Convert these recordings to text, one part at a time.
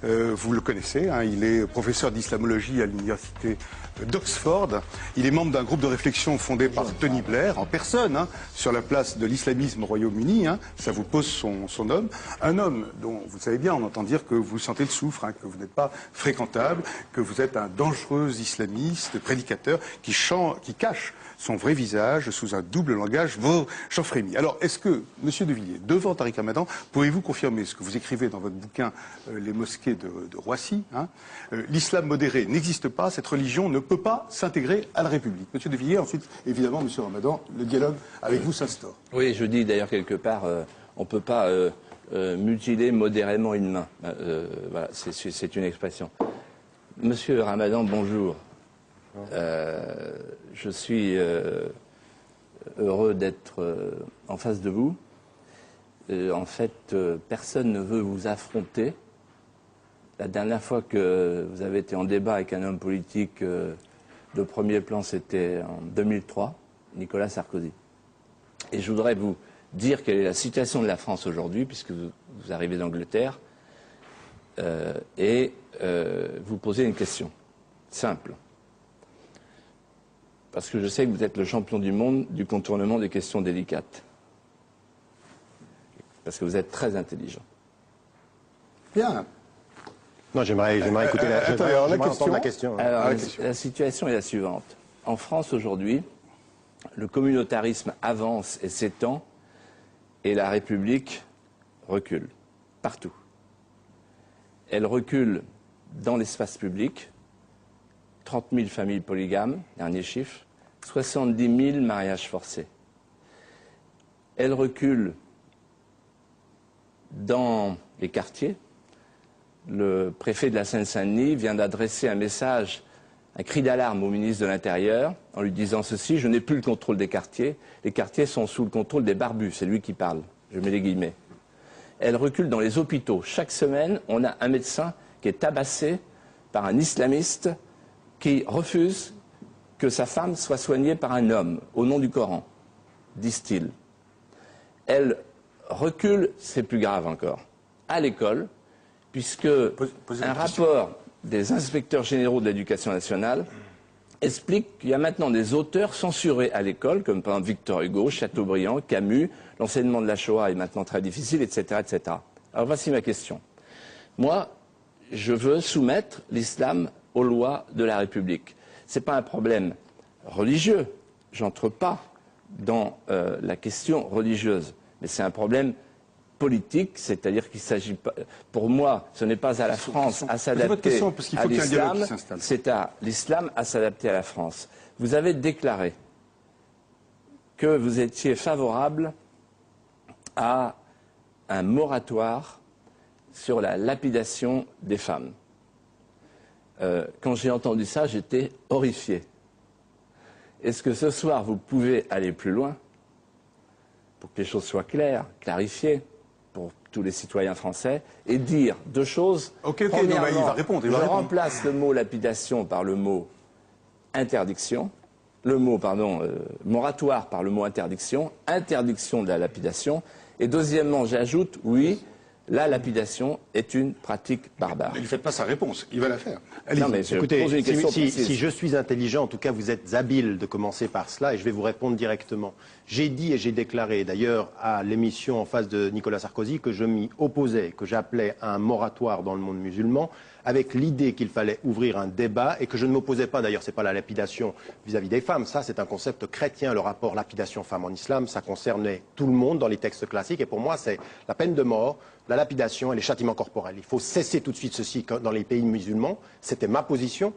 Vous le connaissez, hein, il est professeur d'islamologie à l'université d'Oxford. Il est membre d'un groupe de réflexion fondé par Tony Blair, en personne, hein, sur la place de l'islamisme au Royaume-Uni. Hein, ça vous pose son homme. Un homme dont, vous savez bien, on entend dire que vous sentez le soufre, hein, que vous n'êtes pas fréquentable, que vous êtes un dangereux islamiste, prédicateur, qui cache son vrai visage sous un double langage chanfrémie. Alors, est-ce que, Monsieur De Villiers, devant Tariq Ramadan, pouvez-vous confirmer ce que vous écrivez dans votre bouquin Les mosquées de Roissy, hein, l'islam modéré n'existe pas, cette religion ne peut pas s'intégrer à la République. Monsieur De Villiers, ensuite, évidemment, Monsieur Ramadan, le dialogue avec vous s'instaure. Oui, je dis d'ailleurs quelque part, on ne peut pas mutiler modérément une main. Voilà, c'est une expression. Monsieur Ramadan, bonjour. Je suis heureux d'être en face de vous. En fait, personne ne veut vous affronter. La dernière fois que vous avez été en débat avec un homme politique de premier plan, c'était en 2003, Nicolas Sarkozy. Et je voudrais vous dire quelle est la situation de la France aujourd'hui, puisque vous arrivez d'Angleterre, et vous poser une question simple. Parce que je sais que vous êtes le champion du monde du contournement des questions délicates. Parce que vous êtes très intelligent. Bien. Non, j'aimerais écouter la question. Alors, la situation est la suivante. En France aujourd'hui, le communautarisme avance et s'étend, et la République recule. Partout. Elle recule dans l'espace public. 30 000 familles polygames, dernier chiffre, 70 000 mariages forcés. Elle recule dans les quartiers. Le préfet de la Seine-Saint-Denis vient d'adresser un message, un cri d'alarme au ministre de l'Intérieur, en lui disant ceci: je n'ai plus le contrôle des quartiers, les quartiers sont sous le contrôle des barbus, c'est lui qui parle, je mets les guillemets. Elle recule dans les hôpitaux. Chaque semaine, on a un médecin qui est tabassé par un islamiste qui refuse que sa femme soit soignée par un homme, au nom du Coran, disent-ils. Elle recule, c'est plus grave encore, à l'école, puisque un rapport des inspecteurs généraux de l'éducation nationale explique qu'il y a maintenant des auteurs censurés à l'école, comme par exemple Victor Hugo, Chateaubriand, Camus, l'enseignement de la Shoah est maintenant très difficile, etc., etc. Alors voici ma question. Moi, je veux soumettre l'islam aux lois de la République. Ce n'est pas un problème religieux, j'entre pas dans la question religieuse, mais c'est un problème politique, c'est-à-dire qu'il s'agit pas, pour moi, ce n'est pas à la France à s'adapter à l'islam, c'est à l'islam à s'adapter à la France. Vous avez déclaré que vous étiez favorable à un moratoire sur la lapidation des femmes. Quand j'ai entendu ça, j'étais horrifié. Est-ce que ce soir, vous pouvez aller plus loin pour que les choses soient claires, clarifiées pour tous les citoyens français, et dire deux choses. Ok, non, il va répondre. Je remplace le mot lapidation par le mot interdiction, le mot, moratoire par le mot interdiction, interdiction de la lapidation, et deuxièmement, j'ajoute, oui, la lapidation est une pratique barbare. Mais ne faites pas sa réponse, il va la faire. Non, mais écoutez, si je suis intelligent, en tout cas vous êtes habile de commencer par cela, et je vais vous répondre directement. J'ai dit et j'ai déclaré d'ailleurs à l'émission en face de Nicolas Sarkozy que je m'y opposais, que j'appelais à un moratoire dans le monde musulman, avec l'idée qu'il fallait ouvrir un débat, et que je ne m'opposais pas, d'ailleurs c'est pas la lapidation vis-à-vis des femmes, ça c'est un concept chrétien, le rapport lapidation femme en islam, ça concernait tout le monde dans les textes classiques, et pour moi c'est la peine de mort, la lapidation et les châtiments corporels. Il faut cesser tout de suite ceci dans les pays musulmans, c'était ma position.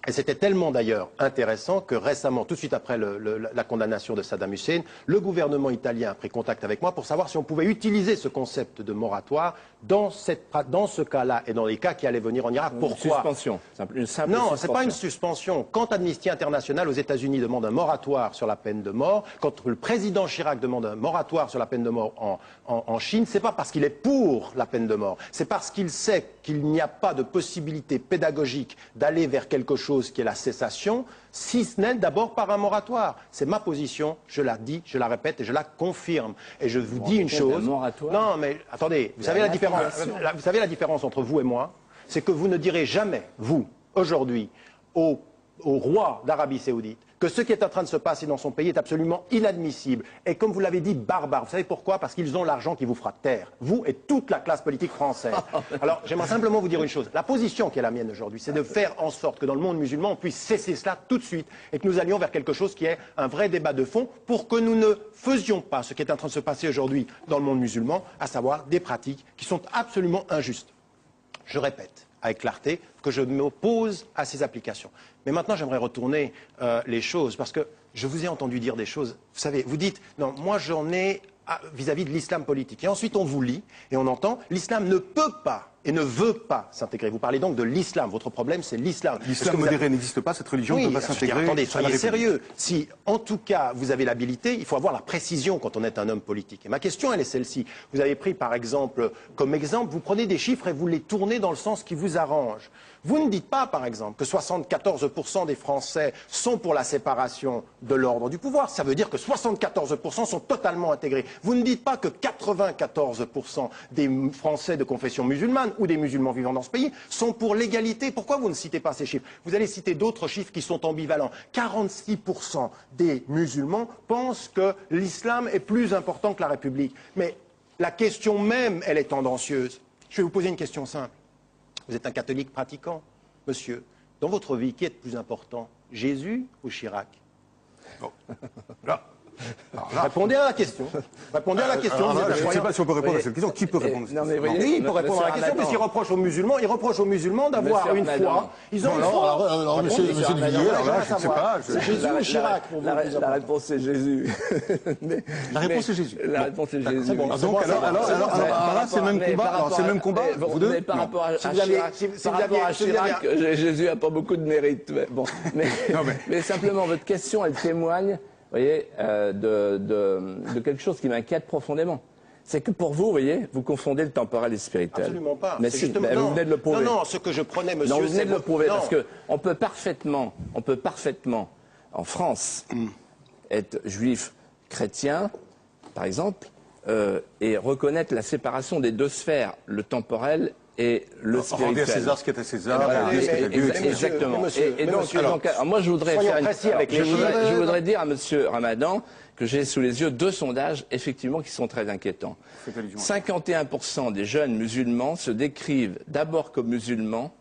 Et c'était tellement d'ailleurs intéressant que récemment, tout de suite après la condamnation de Saddam Hussein, le gouvernement italien a pris contact avec moi pour savoir si on pouvait utiliser ce concept de moratoire dans ce cas-là et dans les cas qui allaient venir en Irak. Pourquoi ? Suspension. Une simple non, suspension. ce n'est pas une suspension. Quand Amnesty International aux États-Unis demande un moratoire sur la peine de mort, quand le président Chirac demande un moratoire sur la peine de mort en Chine, ce n'est pas parce qu'il est pour la peine de mort, c'est parce qu'il sait qu'il n'y a pas de possibilité pédagogique d'aller vers quelque chose qui est la cessation, si ce n'est d'abord par un moratoire. C'est ma position, je la dis, je la répète et je la confirme. Et je vous dis une chose. Non, mais attendez, vous savez la différence entre vous et moi, c'est que vous ne direz jamais, vous, aujourd'hui, au roi d'Arabie Saoudite, que ce qui est en train de se passer dans son pays est absolument inadmissible. Et comme vous l'avez dit, barbare. Vous savez pourquoi? Parce qu'ils ont l'argent qui vous fera taire. Vous et toute la classe politique française. Alors, j'aimerais simplement vous dire une chose. La position qui est la mienne aujourd'hui, c'est de faire en sorte que dans le monde musulman, on puisse cesser cela tout de suite et que nous allions vers quelque chose qui est un vrai débat de fond pour que nous ne faisions pas ce qui est en train de se passer aujourd'hui dans le monde musulman, à savoir des pratiques qui sont absolument injustes. Je répète avec clarté que je m'oppose à ces applications. Mais maintenant, j'aimerais retourner les choses, parce que je vous ai entendu dire des choses. Vous savez, vous dites, non, moi j'en ai vis-à-vis de l'islam politique. Et ensuite, on vous lit et on entend, l'islam ne peut pas et ne veut pas s'intégrer. Vous parlez donc de l'islam. Votre problème, c'est l'islam. L'islam modéré n'existe pas, cette religion ne peut pas s'intégrer. Attendez, soyez sérieux. Si, en tout cas, vous avez l'habilité, il faut avoir la précision quand on est un homme politique. Et ma question, elle est celle-ci. Vous avez pris, par exemple, comme exemple, vous prenez des chiffres et vous les tournez dans le sens qui vous arrange. Vous ne dites pas, par exemple, que 74% des Français sont pour la séparation de l'ordre du pouvoir. Ça veut dire que 74% sont totalement intégrés. Vous ne dites pas que 94% des Français de confession musulmane ou des musulmans vivant dans ce pays sont pour l'égalité. Pourquoi vous ne citez pas ces chiffres? Vous allez citer d'autres chiffres qui sont ambivalents. 46% des musulmans pensent que l'islam est plus important que la République. Mais la question même, elle est tendancieuse. Je vais vous poser une question simple. Vous êtes un catholique pratiquant, monsieur. Dans votre vie, qui est le plus important, Jésus ou Chirac? Bon. Là. Répondez à la question. Répondez à la question. Je ne sais pas si on peut répondre à cette question. Qui peut répondre à cette question? Oui, il peut répondre à la question, parce qu'il reproche aux musulmans d'avoir une foi. Ils ont une foi. Alors, monsieur Duguier, je ne sais pas. C'est Jésus ou Chirac pour vous? La réponse c'est Jésus. La réponse est Jésus. La réponse est Jésus. Donc, alors là, c'est le même combat. C'est le même combat, vous deux. Par rapport à Chirac, Jésus n'a pas beaucoup de mérite. Mais simplement, votre question, elle témoigne, vous voyez, de quelque chose qui m'inquiète profondément. C'est que pour vous, voyez, vous confondez le temporel et le spirituel. Absolument pas. Mais si, vous venez de le prouver. Non, ce que je prenais, monsieur, non, vous venez de le prouver, parce qu'on peut parfaitement, en France, être juif chrétien, par exemple, et reconnaître la séparation des deux sphères, le temporel et le spirituel. Rendre à César ce qui est à César. Exactement. Et donc, moi, je voudrais je voudrais dire à monsieur Ramadan que j'ai sous les yeux deux sondages, effectivement, qui sont très inquiétants. 51% des jeunes musulmans se décrivent d'abord comme musulmans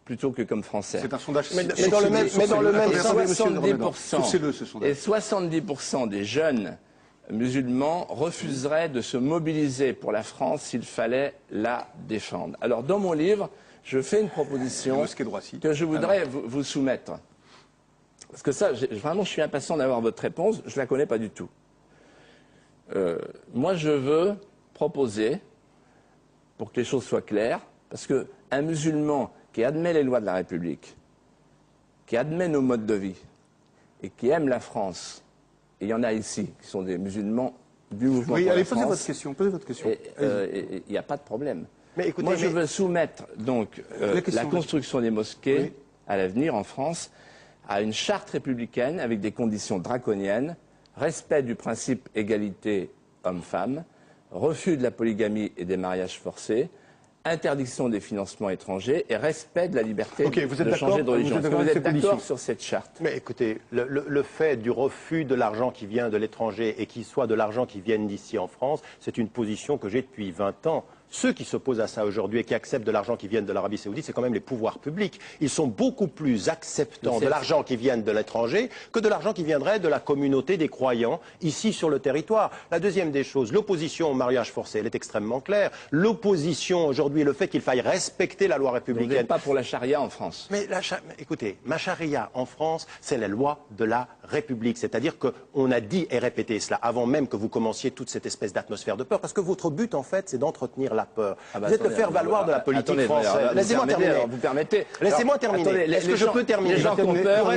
plutôt que comme français. C'est un sondage. Mais dans le même sens, et 70% des jeunes musulmans refuseraient de se mobiliser pour la France s'il fallait la défendre. Alors, dans mon livre, je fais une proposition que je voudrais vous soumettre. Parce que ça, vraiment, je suis impatient d'avoir votre réponse. Je ne la connais pas du tout. Moi, je veux proposer, pour que les choses soient claires, parce qu'un musulman qui admet les lois de la République, qui admet nos modes de vie, et qui aime la France, et il y en a ici qui sont des musulmans du mouvement pour la France. Posez votre question. Il n'y a pas de problème. Mais écoutez, moi, je veux soumettre donc la construction des mosquées à l'avenir en France à une charte républicaine avec des conditions draconiennes, respect du principe égalité homme-femme, refus de la polygamie et des mariages forcés, interdiction des financements étrangers et respect de la liberté de changer de religion. Est-ce que vous êtes d'accord sur cette charte? Mais écoutez, le fait du refus de l'argent qui vient de l'étranger et qui soit de l'argent qui vienne d'ici en France, c'est une position que j'ai depuis 20 ans. Ceux qui s'opposent à ça aujourd'hui et qui acceptent de l'argent qui vient de l'Arabie Saoudite, c'est quand même les pouvoirs publics. Ils sont beaucoup plus acceptants de l'argent qui vient de l'étranger que de l'argent qui viendrait de la communauté des croyants ici sur le territoire. La deuxième des choses, l'opposition au mariage forcé, elle est extrêmement claire. L'opposition aujourd'hui, le fait qu'il faille respecter la loi républicaine. Vous n'êtes pas pour la charia en France? Mais écoutez, ma charia en France, c'est la loi de la République. C'est-à-dire qu'on a dit et répété cela avant même que vous commenciez toute cette espèce d'atmosphère de peur. Parce que votre but, en fait, c'est d'entretenir la la peur. Vous êtes le faire-valoir de la politique française. Laissez-moi terminer. Vous permettez. Laissez-moi terminer. Est-ce que je peux terminer? Les gens qui ont peur,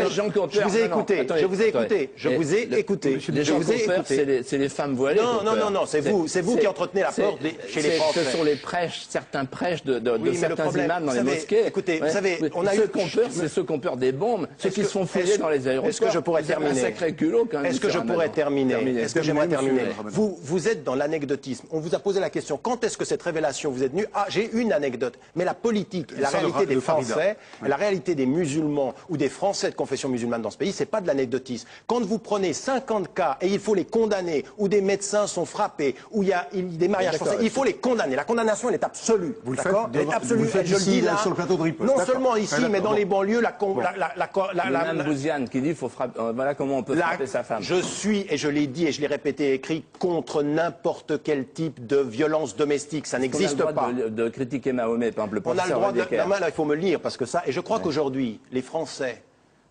je vous ai écouté. Je vous ai écouté. Je vous ai écouté. Les gens qui ont peur, c'est les femmes voilées. Non, c'est vous qui entretenez la peur chez les Français. Ce sont les prêches, certains prêches de certains imams dans les mosquées. Écoutez, vous savez, on a eu... Ceux qui ont peur, c'est ceux qui ont peur des bombes, ceux qui se font fouiller dans les aéroports. Est-ce que je pourrais terminer? Un sacré culot quand même. Est-ce que je pourrais terminer? Est-ce que j'aimerais terminer? Vous êtes dans l'anecdotisme. On vous a posé la question, quand est-ce que cette révélation vous est venue? Ah, j'ai une anecdote. Mais la politique, la réalité des Français, la réalité des musulmans ou des Français de confession musulmane dans ce pays, c'est pas de l'anecdotisme. Quand vous prenez 50 cas et il faut les condamner, où des médecins sont frappés, où il y a des mariages forcés, il faut les condamner. La condamnation, elle est absolue. D'accord? Elle est absolue. Je le dis là. Sur le plateau de Riposte. Non seulement ici, mais dans les banlieues, Mme Bouziane qui dit qu'il faut frapper. Voilà comment on peut frapper sa femme. Je suis, et je l'ai dit et je l'ai répété et écrit, contre n'importe quel type de violence domestique. Ça n'existe pas. On a le droit de critiquer Mahomet, par exemple, le on a le droit de... Non, là, il faut me lire, parce que ça... Et je crois qu'aujourd'hui, les Français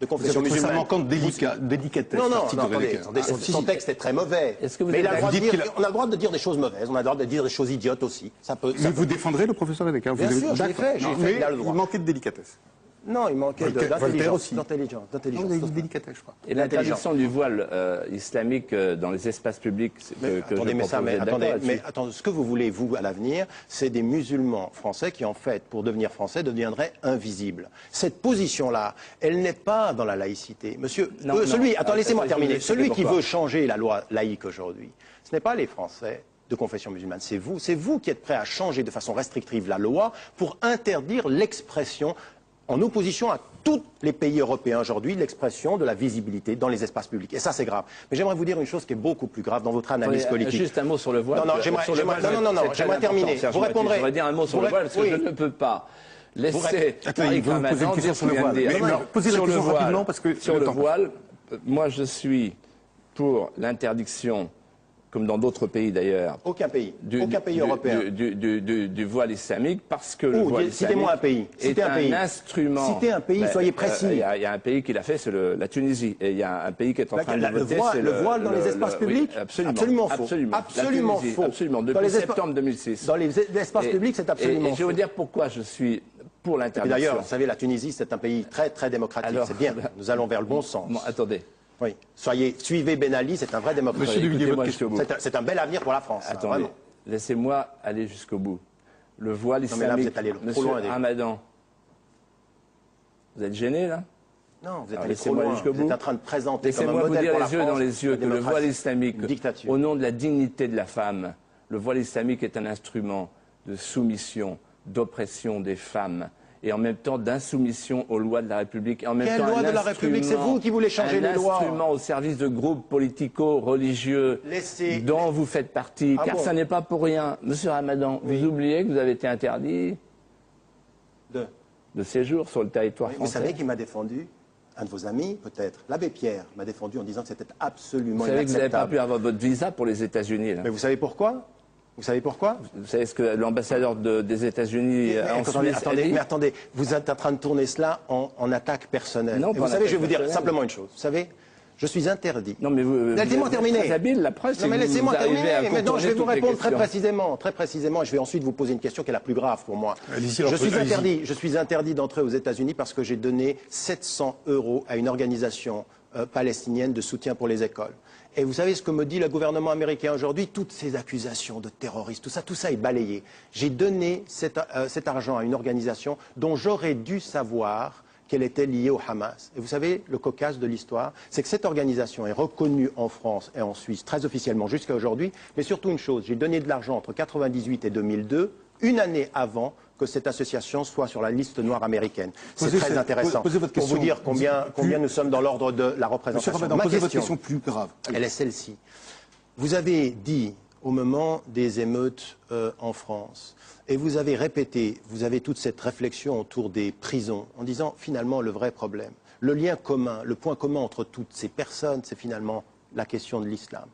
de confession musulmane... Ça manquant de délicatesse. Non, attendez, son texte est très mauvais. Mais on a le droit de dire des choses mauvaises, on a le droit de dire des choses idiotes aussi. Mais vous défendrez le professeur Edek? Bien sûr, je l'ai fait. Mais il manquait de délicatesse. Non, il manquait d'intelligence. Vous avez dit délicatesse, je crois. Et l'interdiction du voile islamique dans les espaces publics Attendez, ce que vous voulez, vous, à l'avenir, c'est des musulmans français qui, en fait, pour devenir français, deviendraient invisibles. Cette position-là, elle n'est pas dans la laïcité. Monsieur, laissez-moi terminer. Celui qui veut changer la loi laïque aujourd'hui, ce n'est pas les Français de confession musulmane, c'est vous qui êtes prêts à changer de façon restrictive la loi pour interdire l'expression en opposition à tous les pays européens aujourd'hui, l'expression de la visibilité dans les espaces publics. Et ça, c'est grave. Mais j'aimerais vous dire une chose qui est beaucoup plus grave dans votre analyse politique. Juste un mot sur le voile. J'aimerais terminer. Vous répondrez. Je voudrais dire un mot sur le voile, parce que je ne peux pas laisser Tariq Ramadan dire ce qu'il vient de dire. Posez la question rapidement, parce que... Sur le voile, moi, je pour l'interdiction, comme dans d'autres pays d'ailleurs. Aucun pays européen. Du voile islamique, parce que le voile islamique citez-moi un pays. Est un instrument. Citez un pays, soyez précis. Il y a un pays qui l'a fait, c'est la Tunisie. Et il y a un pays qui est en train de voter, c'est le voile dans les espaces publics. Absolument faux. Absolument faux. Absolument, depuis septembre 2006. Dans les espaces publics, c'est absolument faux. Et je vais vous dire pourquoi je suis pour l'interdiction. D'ailleurs, vous savez, la Tunisie, c'est un pays très, très démocratique. C'est bien. Nous allons vers le bon sens. Attendez. Oui. suivez Ben Ali, c'est un vrai démocrate. C'est un bel avenir pour la France. Attendez, laissez-moi aller jusqu'au bout. Le voile islamique, là, vous êtes allé Monsieur Ramadan, vous êtes gêné là? Non, vous êtes allé trop loin. Vous êtes en train de présenter comme un modèle pour la France. Laissez-moi vous dire les yeux dans les yeux que le voile islamique, au nom de la dignité de la femme, le voile islamique est un instrument de soumission, d'oppression des femmes, et en même temps d'insoumission aux lois de la République. Et en même Quelle loi de la République? C'est vous qui voulez changer les lois. Un instrument au service de groupes politico-religieux dont vous faites partie, car ça n'est pas pour rien. Monsieur Ramadan, vous oubliez que vous avez été interdit de séjour sur le territoire français. Vous savez qui m'a défendu? Un de vos amis, peut-être, l'abbé Pierre, m'a défendu en disant que c'était absolument inacceptable. Vous savez que vous n'avez pas pu avoir votre visa pour les États-Unis. Mais vous savez pourquoi? Vous savez pourquoi? Vous savez ce que l'ambassadeur des États-Unis en Suisse a dit? Mais attendez, vous êtes en train de tourner cela en attaque personnelle. Non, vous savez, je vais vous dire simplement une chose. Vous savez, je suis interdit. Non, mais laissez-moi terminer. Très habile, la presse. Non, mais laissez-moi terminer. Maintenant, je vais vous répondre très précisément. Et je vais ensuite vous poser une question qui est la plus grave pour moi. Je suis interdit d'entrer aux États-Unis parce que j'ai donné 700 € à une organisation palestinienne de soutien pour les écoles. Et vous savez ce que me dit le gouvernement américain aujourd'hui? Toutes ces accusations de terroristes, tout ça est balayé. J'ai donné cet argent à une organisation dont j'aurais dû savoir qu'elle était liée au Hamas. Et vous savez, le cocasse de l'histoire, c'est que cette organisation est reconnue en France et en Suisse très officiellement jusqu'à aujourd'hui. Mais surtout une chose, j'ai donné de l'argent entre 1998 et 2002, une année avant que cette association soit sur la liste noire américaine. C'est très intéressant pour vous dire combien nous sommes dans l'ordre de la représentation. Posez votre question plus grave. Elle est celle-ci. Vous avez dit au moment des émeutes en France, et vous avez répété, vous avez toute cette réflexion autour des prisons, en disant finalement le vrai problème, le lien commun, le point commun entre toutes ces personnes, c'est finalement la question de l'islam.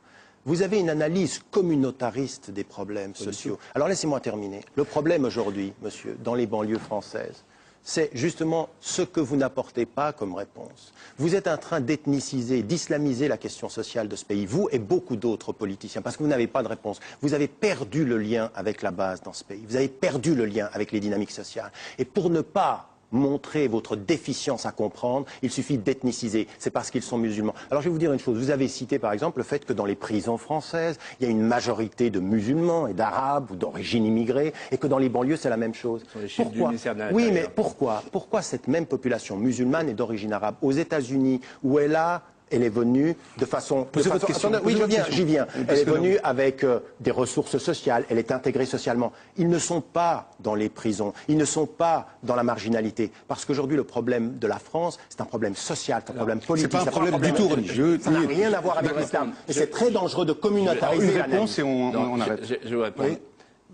Vous avez une analyse communautariste des problèmes sociaux. Alors laissez-moi terminer. Le problème aujourd'hui, monsieur, dans les banlieues françaises, c'est justement ce que vous n'apportez pas comme réponse. Vous êtes en train d'ethniciser, d'islamiser la question sociale de ce pays, vous et beaucoup d'autres politiciens, parce que vous n'avez pas de réponse. Vous avez perdu le lien avec la base dans ce pays, vous avez perdu le lien avec les dynamiques sociales. Et pour ne pas montrer votre déficience à comprendre, il suffit d'ethniciser. C'est parce qu'ils sont musulmans. Alors je vais vous dire une chose. Vous avez cité par exemple le fait que dans les prisons françaises, il y a une majorité de musulmans et d'arabes ou d'origine immigrée, et que dans les banlieues c'est la même chose. Pourquoi ? Oui, mais pourquoi cette même population musulmane et d'origine arabe aux États-Unis où elle est venue de façon... Attendez, oui, j'y viens. Elle est venue avec des ressources sociales, elle est intégrée socialement. Ils ne sont pas dans les prisons, ils ne sont pas dans la marginalité. Parce qu'aujourd'hui, le problème de la France, c'est un problème social, c'est un problème politique. C'est pas un problème du tout religieux. Ça n'a rien à voir avec l'islam. Et c'est très dangereux de communautariser une réponse et on arrête. Je vais répondre. Oui.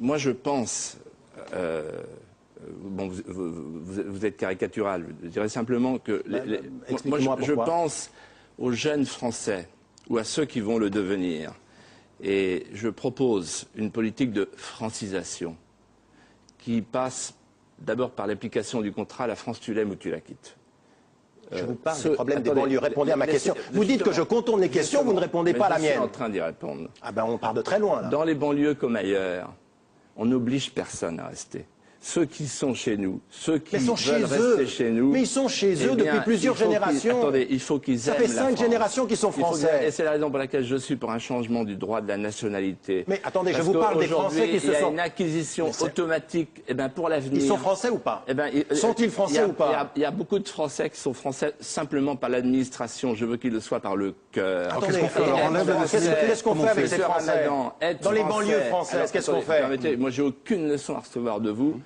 Moi, je pense... bon, vous êtes caricatural. Je dirais simplement que... moi, je pense... aux jeunes Français ou à ceux qui vont le devenir. Et je propose une politique de francisation qui passe d'abord par l'application du contrat « La France, tu l'aimes ou tu la quittes ». Je vous parle du problème des banlieues. Répondez à ma question. Vous dites que je contourne les questions, vous ne répondez pas à la mienne. Je suis en train d'y répondre. Ah ben on part de très loin là. Dans les banlieues comme ailleurs, on n'oblige personne à rester. Ceux qui sont chez nous, ceux qui veulent rester chez nous... Mais ils sont chez eux depuis plusieurs générations. Attendez, il faut qu'ils aiment la France. Ça fait 5 générations qu'ils sont français. Et c'est la raison pour laquelle je suis pour un changement du droit de la nationalité. Mais attendez, je vous parle des Français qui se sont... Il y a une acquisition automatique pour l'avenir. Ils sont français ou pas? Sont-ils français ou pas? Il y a beaucoup de Français qui sont français simplement par l'administration. Je veux qu'ils le soient par le cœur. Qu'est-ce qu'on fait avec ces Français? Dans les banlieues françaises, qu'est-ce qu'on fait? Permettez, moi j'ai aucune leçon à recevoir de vous.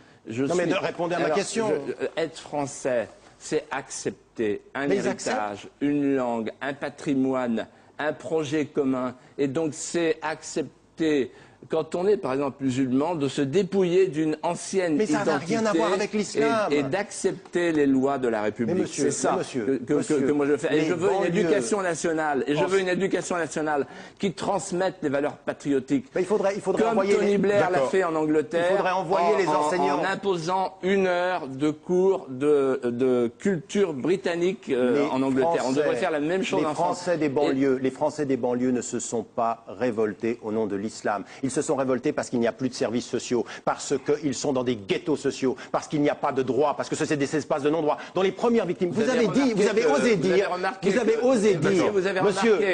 Mais répondez à ma question. Être français, c'est accepter un héritage, une langue, un patrimoine, un projet commun. Et donc c'est accepter, quand on est par exemple musulman, de se dépouiller d'une ancienne identité. Mais ça n'a rien à voir avec l'islam. Et d'accepter les lois de la République. C'est ça que moi je fais. Et je veux une éducation nationale. Et je veux une éducation nationale qui transmette les valeurs patriotiques. Mais il faudrait comme envoyer Tony Blair l'a fait en Angleterre. Il faudrait envoyer les enseignants. En imposant 1 heure de cours de culture britannique en Angleterre. On devrait faire la même chose en France. Les Français des banlieues ne se sont pas révoltés au nom de l'islam. Ils se sont révoltés parce qu'il n'y a plus de services sociaux, parce qu'ils sont dans des ghettos sociaux, parce qu'il n'y a pas de droit, parce que c'est des espaces de non-droit. Dans les premières victimes, vous avez osé dire,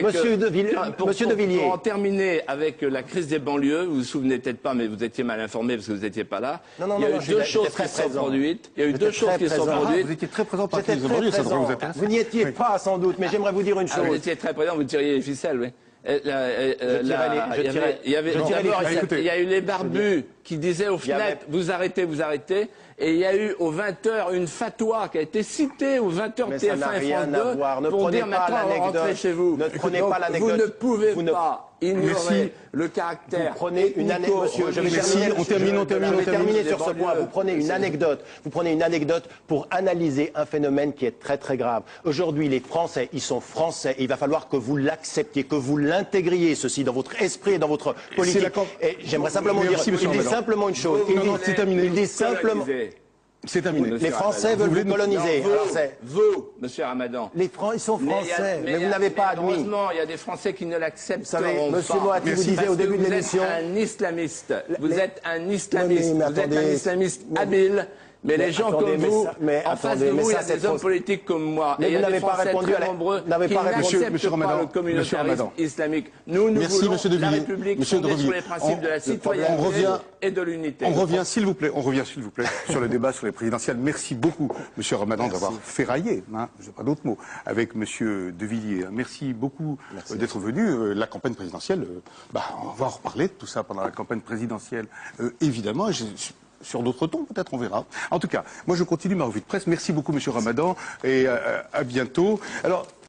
Monsieur de Villiers. Pour en terminer avec la crise des banlieues, vous vous souvenez peut-être pas, mais vous étiez mal informé parce que vous n'étiez pas là. Il y a eu deux choses qui sont produites. Il y a eu deux choses qui sont produites. Vous étiez très présent par la crise des banlieues, ça devrait vous intéresser. Vous n'y étiez pas sans doute, mais j'aimerais vous dire une chose. Vous étiez très présent, vous tiriez les ficelles, oui. Il y a eu les barbus qui disaient aux fenêtres, vous arrêtez. Et il y a eu aux 20h une fatwa qui a été citée aux 20h TF1 et France 2 pour dire maintenant rentrez chez vous. Ne prenez pas l'anecdote. Vous ne pouvez pas ignorer le caractère. Vous prenez une anecdote, monsieur. Je vais terminer sur ce point. Vous prenez une anecdote pour analyser un phénomène qui est très très grave. Aujourd'hui, les Français, ils sont français et il va falloir que vous l'acceptiez, que vous l'intégriez ceci dans votre esprit et dans votre politique. Et j'aimerais simplement dire, il dit simplement une chose. Il dit simplement. C'est terminé. Les Français veulent vous coloniser. Vous, monsieur Ramadan. Ils sont français, mais vous n'avez pas admis. Heureusement, il y a des Français qui ne l'acceptent pas. Monsieur Moati vous disait au début de l'émission. Vous êtes un islamiste habile. Mais les gens comme vous, en face de vous, il y a des hommes politiques comme moi. Et il y a des Français très nombreux qui n'acceptent pas le communautarisme islamique. Nous voulons la République fondée sur les principes de la citoyenneté et de l'unité. On revient, s'il vous plaît, sur le débat sur les présidentielles. Merci beaucoup, monsieur Ramadan, d'avoir ferraillé, je n'ai pas d'autres mots, avec monsieur De Villiers. Merci beaucoup d'être venu. La campagne présidentielle, on va en reparler de tout ça pendant la campagne présidentielle, évidemment. Sur d'autres tons, peut-être, on verra. En tout cas, moi, je continue ma revue de presse. Merci beaucoup, monsieur Ramadan, et à bientôt. Alors,